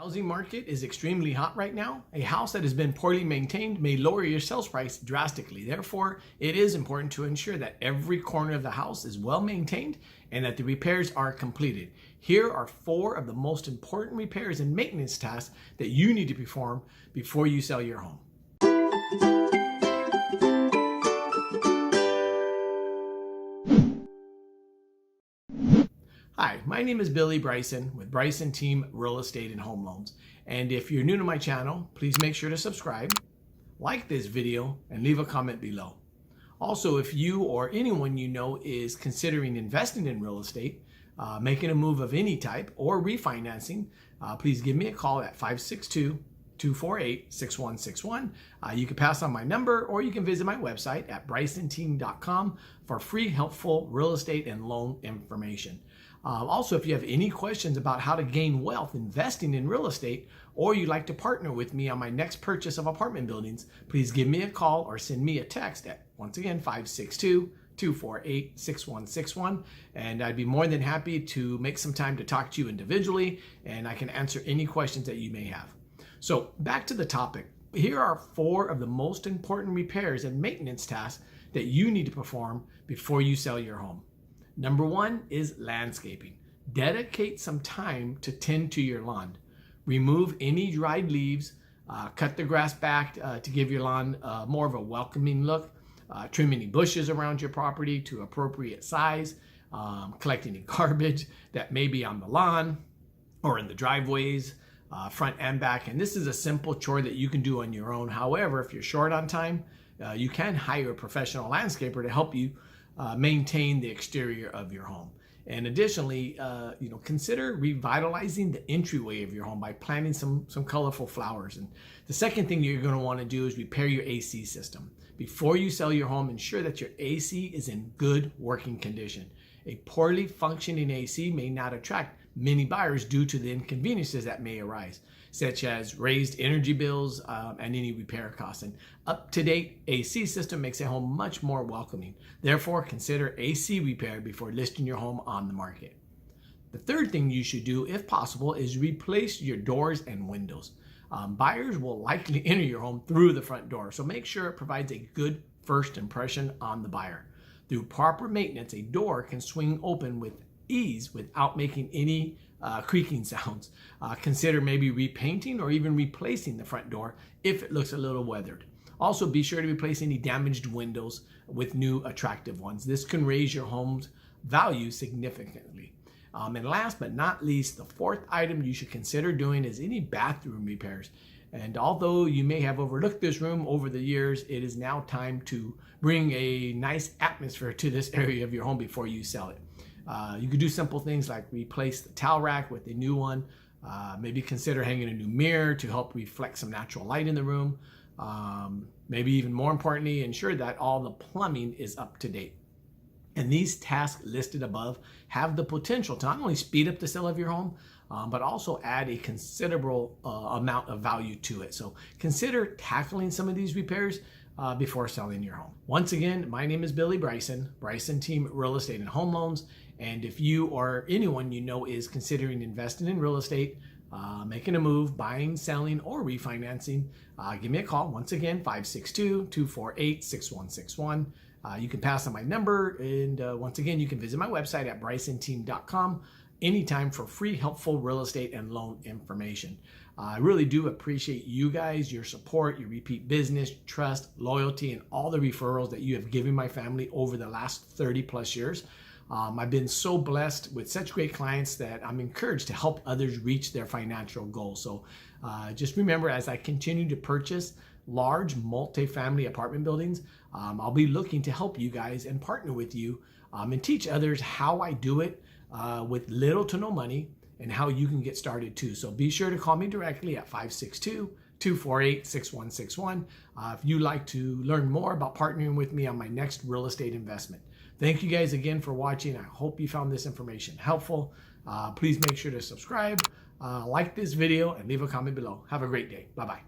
Housing market is extremely hot right now. A house that has been poorly maintained may lower your sales price drastically. Therefore, it is important to ensure that every corner of the house is well maintained and that the repairs are completed. Here are 4 of the most important repairs and maintenance tasks that you need to perform before you sell your home. Hi, my name is Billy Bryson with Bryson Team Real Estate and Home Loans. And if you're new to my channel, please make sure to subscribe, like this video, and leave a comment below. Also, if you or anyone you know is considering investing in real estate, making a move of any type, or refinancing, please give me a call at 562-248-6161. You can pass on my number, or you can visit my website at brysonteam.com for free, helpful real estate and loan information. Also, if you have any questions about how to gain wealth investing in real estate, or you'd like to partner with me on my next purchase of apartment buildings, please give me a call or send me a text at, once again, 562-248-6161. And I'd be more than happy to make some time to talk to you individually, and I can answer any questions that you may have. So back to the topic. Here are 4 of the most important repairs and maintenance tasks that you need to perform before you sell your home. Number 1 is landscaping. Dedicate some time to tend to your lawn. Remove any dried leaves, cut the grass back to give your lawn more of a welcoming look. Trim any bushes around your property to appropriate size. Collect any garbage that may be on the lawn or in the driveways, front and back. And this is a simple chore that you can do on your own. However, if you're short on time, you can hire a professional landscaper to help you maintain the exterior of your home. And additionally, consider revitalizing the entryway of your home by planting some colorful flowers. And the second thing you're going to want to do is repair your AC system. Before you sell your home, ensure that your AC is in good working condition. A poorly functioning AC may not attract many buyers due to the inconveniences that may arise, such as raised energy bills and any repair costs. An up-to-date AC system makes a home much more welcoming. Therefore, consider AC repair before listing your home on the market. The third thing you should do, if possible, is replace your doors and windows. Buyers will likely enter your home through the front door, so make sure it provides a good first impression on the buyer. Through proper maintenance, a door can swing open with ease without making any creaking sounds. Consider maybe repainting or even replacing the front door if it looks a little weathered. Also, be sure to replace any damaged windows with new attractive ones. This can raise your home's value significantly. And last but not least, the 4th item you should consider doing is any bathroom repairs. And although you may have overlooked this room over the years, it is now time to bring a nice atmosphere to this area of your home before you sell it. You could do simple things like replace the towel rack with a new one. Maybe consider hanging a new mirror to help reflect some natural light in the room. Maybe even more importantly, ensure that all the plumbing is up to date. And these tasks listed above have the potential to not only speed up the sale of your home, but also add a considerable amount of value to it. So consider tackling some of these repairs before selling your home. Once again, my name is Billy Bryson, Bryson Team Real Estate and Home Loans. And if you or anyone you know is considering investing in real estate, making a move, buying, selling, or refinancing, give me a call. Once again, 562-248-6161. You can pass on my number. And once again, you can visit my website at brysonteam.com anytime for free, helpful real estate and loan information. I really do appreciate you guys, your support, your repeat business, trust, loyalty, and all the referrals that you have given my family over the last 30 plus years. I've been so blessed with such great clients that I'm encouraged to help others reach their financial goals. So just remember, as I continue to purchase large multifamily apartment buildings, I'll be looking to help you guys and partner with you and teach others how I do it with little to no money and how you can get started too. So be sure to call me directly at 562-248-6161 if you'd like to learn more about partnering with me on my next real estate investment. Thank you guys again for watching. I hope you found this information helpful. Please make sure to subscribe, like this video, and leave a comment below. Have a great day. Bye-bye.